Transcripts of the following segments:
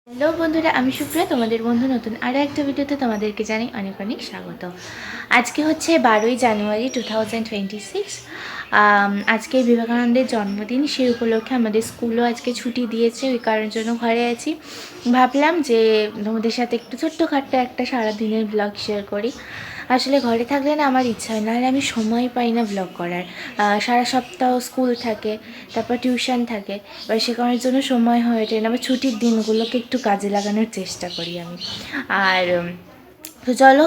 Hello বন্ধুরা, আমি সুপ্রিয়া, তোমাদের বন্ধু। নতুন আরও একটা ভিডিওতে তোমাদেরকে জানাই অনেক অনেক স্বাগত। আজকে হচ্ছে 12ই জানুয়ারি 2026। আজকে বিবেকানন্দের জন্মদিন, সেই উপলক্ষে আমাদের স্কুলও আজকে ছুটি দিয়েছে, ওই কারণের জন্য ঘরে আছি। ভাবলাম যে তোমাদের সাথে একটু ছোট্টখাট্ট একটা সারাদিনের ব্লগ শেয়ার করি। আসলে ঘরে থাকলে না আমার ইচ্ছা হয়, নাহলে আমি সময় পাই না ব্লগ করার। সারা সপ্তাহ স্কুল থাকে, তারপর টিউশন থাকে, এবার শেখানোর জন্য সময় হয়ে ওঠে না। আবার ছুটির দিনগুলোকে একটু কাজে লাগানোর চেষ্টা করি আমি। আর তো চলো,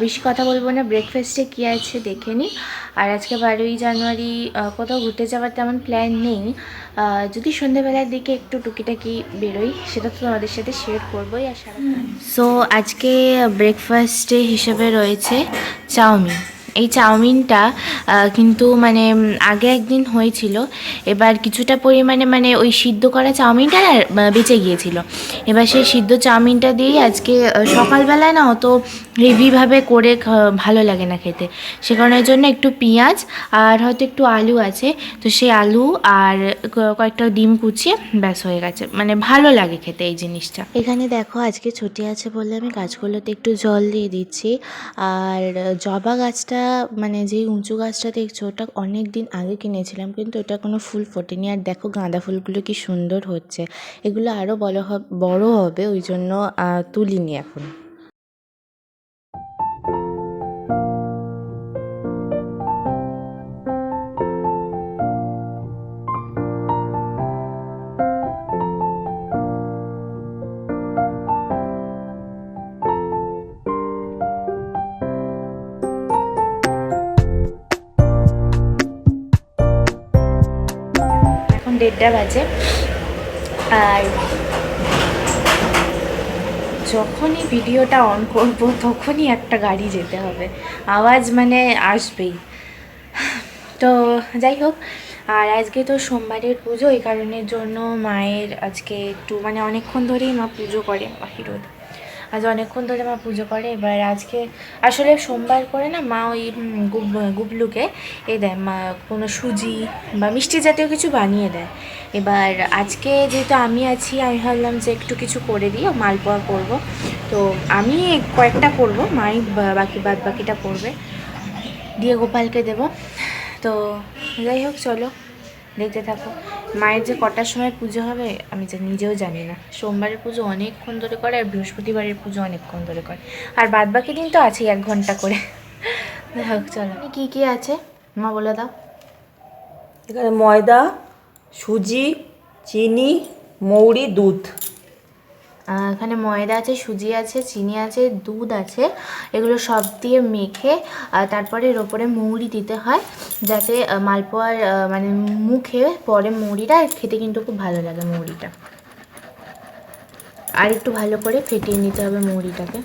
বেশি কথা বলবো না, ব্রেকফাস্টে কী আছে দেখে নিই। আর আজকে 12ই জানুয়ারি কোথাও ঘুরতে যাওয়ার তেমন প্ল্যান নেই। যদি সন্ধ্যেবেলার দিকে একটু টুকিটাকি বেরোই, সেটা তো তোমাদের সাথে শেয়ার করবোই। আর সো আজকে ব্রেকফাস্টে হিসেবে রয়েছে চাউমিন। এই চাউমিনটা কিন্তু মানে আগে একদিন হয়েছিল, এবার কিছুটা পরিমাণে মানে ওই সিদ্ধ করা চাউমিনটা না বেঁচে গিয়েছিল। এবার সেই সিদ্ধ চাউমিনটা দিয়েই আজকে সকালবেলায় না অত হেভিভাবে করে ভালো লাগে না খেতে, সে কারণের জন্য একটু পেঁয়াজ আর হয়তো একটু আলু আছে, তো সেই আলু আর কয়েকটা ডিম কুচিয়ে ব্যাস হয়ে গেছে, মানে ভালো লাগে খেতে এই জিনিসটা। এখানে দেখো, আজকে ছুটি আছে বলে আমি গাছগুলোতে একটু জল দিয়ে দিচ্ছি। আর জবা গাছটা, মানে যেই উঁচু গাছটা দেখছো, ওটা অনেক দিন আগে কিনেছিলাম, কিন্তু ওটা কোনো ফুল ফোটেনি। আর দেখো গাঁদা ফুলগুলো কি সুন্দর হচ্ছে, এগুলো আরও বড় হবে, ওই জন্য তুলিনি এখন। এখন 1:30 বাজে, আর যখনই ভিডিওটা অন করব তখনই একটা গাড়ি যেতে হবে, আওয়াজ মানে আসবেই। তো যাই হোক, আর আজকে তো সোমবারের পুজো, এই কারণের জন্য মায়ের আজকে একটু মানে অনেকক্ষণ ধরেই মা পুজো করে। বাহিরোদ আজ অনেকক্ষণ ধরে মা পুজো করে। এবার আজকে আসলে সোমবার করে না মা ওই গুবলুকে দেয়, মা কোনো সুজি বা মিষ্টি জাতীয় কিছু বানিয়ে দেয়। এবার আজকে যেহেতু আমি আছি, আমি ভাবলাম যে একটু কিছু করে দিই, মালপোয়া করব। তো আমি কয়েকটা করব, মাই বাদ বাকিটা করবে, দিয়ে গোপালকে দেব। তো যাই হোক, চলো দেখতে থাকো। মায়ের যে কটার সময় পুজো হবে আমি নিজেও জানি না। সোমবারের পুজো অনেকক্ষণ ধরে করে, আর বৃহস্পতিবারের পুজো অনেকক্ষণ ধরে করে, আর বাদ বাকি দিন তো আছেই 1 ঘন্টা করে। যাই হোক চলো, কী কী আছে মা বলে দাও। এখানে ময়দা, সুজি, চিনি, মৌরি, দুধ। এখানে ময়দা আছে, সুজি আছে, চিনি আছে, দুধ আছে। এগুলো সব দিয়ে মেখে তারপরে এর ওপরে মৌরি দিতে হয়, যাতে মালপোয়ার মানে মুখে পরে মৌরিটা খেতে কিন্তু খুব ভালো লাগে মৌরিটা। আর একটু ভালো করে ফেটিয়ে নিতে হবে মৌরিটাকে।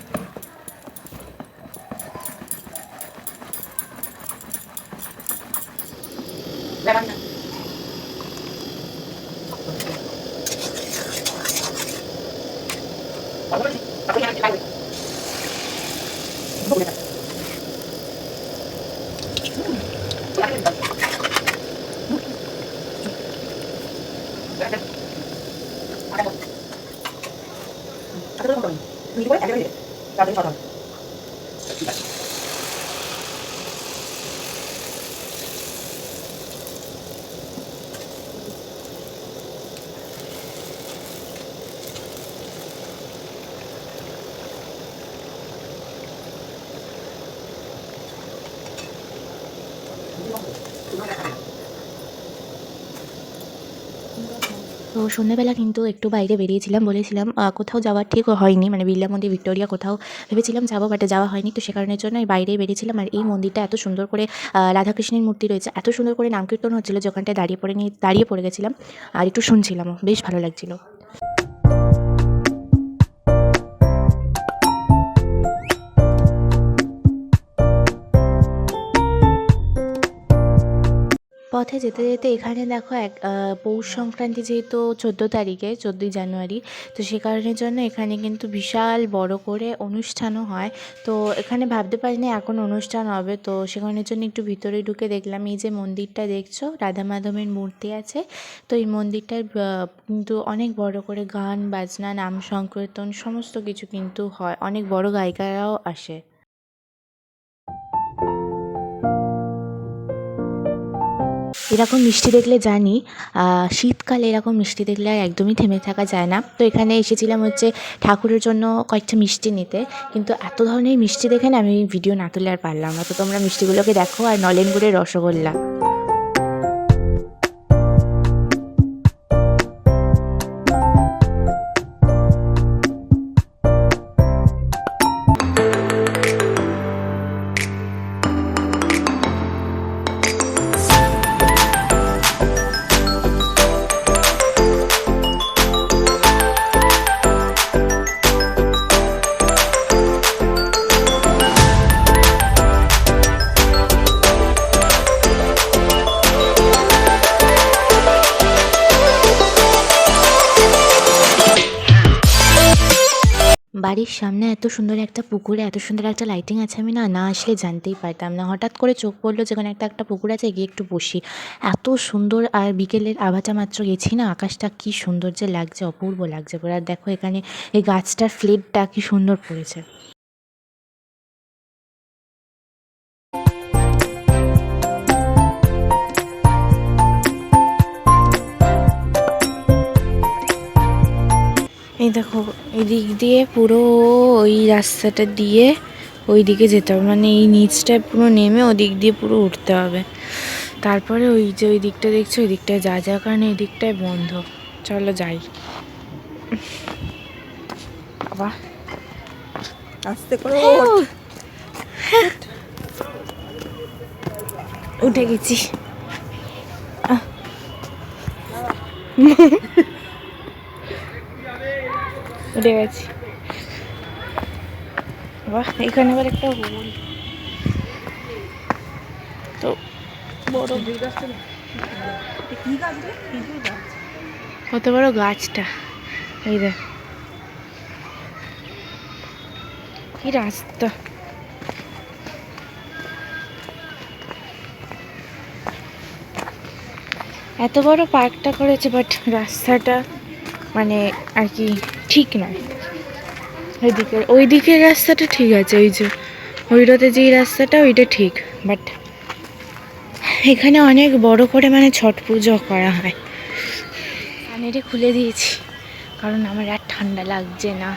তো সন্ধ্যেবেলা কিন্তু একটু বাইরে বেরিয়েছিলাম, বলেছিলাম কোথাও যাওয়ার ঠিক হয়নি, মানে বিড়লা মন্দির, ভিক্টোরিয়া কোথাও ভেবেছিলাম যাবো, বাট যাওয়া হয়নি। তো সে কারণের জন্য এই বাইরেই বেরিয়েছিলাম। আর এই মন্দিরটা এত সুন্দর করে রাধাকৃষ্ণের মূর্তি রয়েছে, এত সুন্দর করে নাম কীর্তন হচ্ছিলো যে ওখানটায় দাঁড়িয়ে পড়ে গেছিলাম আর একটু শুনছিলামও, বেশ ভালো লাগছিলো। পথে যেতে যেতে এখানে দেখো পৌষ সংক্রান্তি যেহেতু 14ই জানুয়ারি, তো সে কারণের জন্য এখানে কিন্তু বিশাল বড় করে অনুষ্ঠানও হয়। তো এখানে ভাবতে পারিনি এখন অনুষ্ঠান হবে, তো সেখানের জন্য একটু ভিতরে ঢুকে দেখলাম এই যে মন্দিরটা দেখছো, রাধা মাধবের মূর্তি আছে। তো এই মন্দিরটার কিন্তু অনেক বড় করে গান বাজনা, নাম সংকীর্তন সমস্ত কিছু কিন্তু হয়, অনেক বড় গায়িকারাও আসে। এরকম মিষ্টি দেখলে জানি শীতকালে এরকম মিষ্টি দেখলে আর একদমই থেমে থাকা যায় না। তো এখানে এসেছিলাম হচ্ছে ঠাকুরের জন্য কয়েকটা মিষ্টি নিতে, কিন্তু এত ধরনের মিষ্টি দেখে না আমি ভিডিও না তুলে আর পারলাম না। তো তোমরা মিষ্টিগুলোকে দেখো, আর নলেন গুড়ের রসগোল্লা। বাড়ির সামনে এত সুন্দর একটা পুকুরে এত সুন্দর একটা লাইটিং আছে, আমি না আসলে জানতেই পারতাম না। হঠাৎ করে চোখ পড়লো যেখানে একটা পুকুর আছে, গিয়ে একটু বসি, এত সুন্দর। আর বিকেলের আভাটা মাত্র গেছি না, আকাশটা কি সুন্দর যে লাগছে, অপূর্ব লাগছে পুরো। আর দেখো এখানে এই গাছটার ফ্লেটটা কি সুন্দর পড়েছে। এই দেখো এদিক দিয়ে পুরো ওই রাস্তাটা দিয়ে ওই দিকে যেতে হবে, মানে এই নিচটায় পুরো নেমে ওদিক দিয়ে পুরো উঠতে হবে। তারপরে ওই যে ওই দিকটা দেখছো, ওই দিকটায় যাওয়ার কারণে এই দিকটায় বন্ধ। চলো যাই। বাবা আস্তে করে উঠে গেছি। উঠে গেছি। বাহ, এখানে আবার একটা হোল, তো বড় কত বড় গাছটা, এই দেখ কি রাস্তা। এত বড় পার্কটা করেছে, বাট রাস্তাটা মানে আর কি ঠিক নয়। ওই দিকের রাস্তাটা ঠিক আছে, ওই যে ওইটাতে যেই রাস্তাটা ওইটা ঠিক, বাট এখানে অনেক বড় করে মানে ছট পুজো করা হয়। কানেরে খুলে দিয়েছি কারণ আমার আর ঠান্ডা লাগছে না,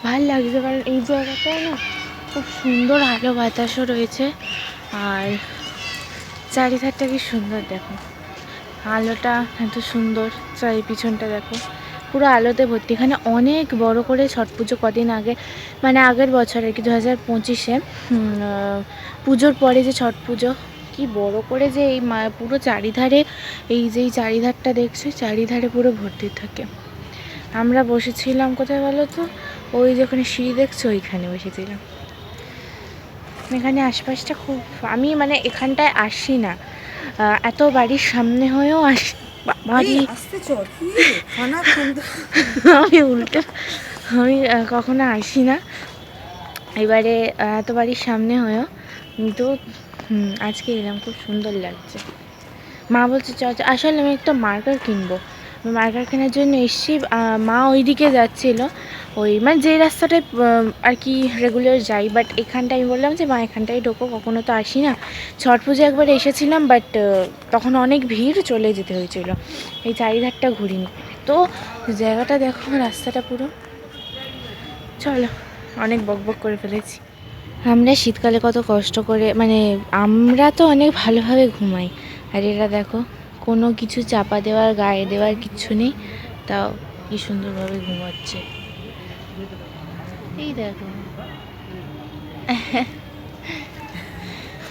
ভাল লাগছে। কারণ এই জায়গাটায় না খুব সুন্দর আলো বাতাসও রয়েছে, আর চারিধারটা কি সুন্দর দেখো, আলোটা এত সুন্দর। চারি পিছনটা দেখো পুরো আলোতে ভর্তি। এখানে অনেক বড় করে ছট পুজো কদিন আগে, মানে আগের বছর আর কি 2025-এ পুজোর পরে যে ছট পুজো, কি বড় করে যে এই পুরো চারিধারে, এই যে চারিধারটা দেখছো, চারিধারে পুরো ভর্তি থাকে। আমরা বসেছিলাম কোথায় বলো তো, ওই যেখানে সিঁড়ি দেখছো ওইখানে বসেছিলাম। এখানে আশপাশটা খুব, আমি মানে এখানটায় আসি না, এত বাড়ির সামনে হয়েও আসি। বাড়ি আমি উল্টে, আমি কখনো আসি না, এবারে এত বাড়ির সামনে হয়েও কিন্তু আজকে এলাম, খুব সুন্দর লাগছে। মা বলছে আসলে আমি একটা মার্কার কিনবো, মার্কার কেনার জন্য এসছি। মা ওই দিকে যাচ্ছিলো, ওই মানে যেই রাস্তাটায় আর কি রেগুলার যাই, বাট এখানটায় আমি বললাম যে মা এখানটায় ঢোকো, কখনো তো আসি না। ছট পুজো একবার এসেছিলাম, বাট তখন অনেক ভিড়, চলে যেতে হয়েছিল, এই চারিধারটা ঘুরিনি। তো জায়গাটা দেখো, রাস্তাটা পুরো। চলো, অনেক বকবক করে ফেলেছি। আমরা শীতকালে কত কষ্ট করে, মানে আমরা তো অনেক ভালোভাবে ঘুমাই, আর এরা দেখো কোনো কিছু চাপা দেওয়ার গায়ে দেওয়ার কিচ্ছু নেই, তাও কি সুন্দরভাবে ঘুমাচ্ছে। এই দেখো।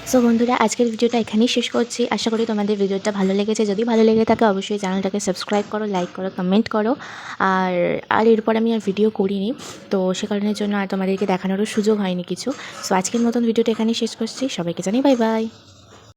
সো বন্ধুরা, আজকের ভিডিওটা এখানেই শেষ করছি। আশা করি তোমাদের ভিডিওটা ভালো লেগেছে। যদি ভালো লেগে থাকে অবশ্যই চ্যানেলটাকে সাবস্ক্রাইব করো, লাইক করো, কমেন্ট করো। আর এরপর আমি আর ভিডিও করিনি, তো সে কারণের জন্য আর তোমাদেরকে দেখানোরও সুযোগ হয়নি কিছু। সো আজকের মতন ভিডিওটা এখানেই শেষ করছি। সবাইকে জানাই বাই বাই।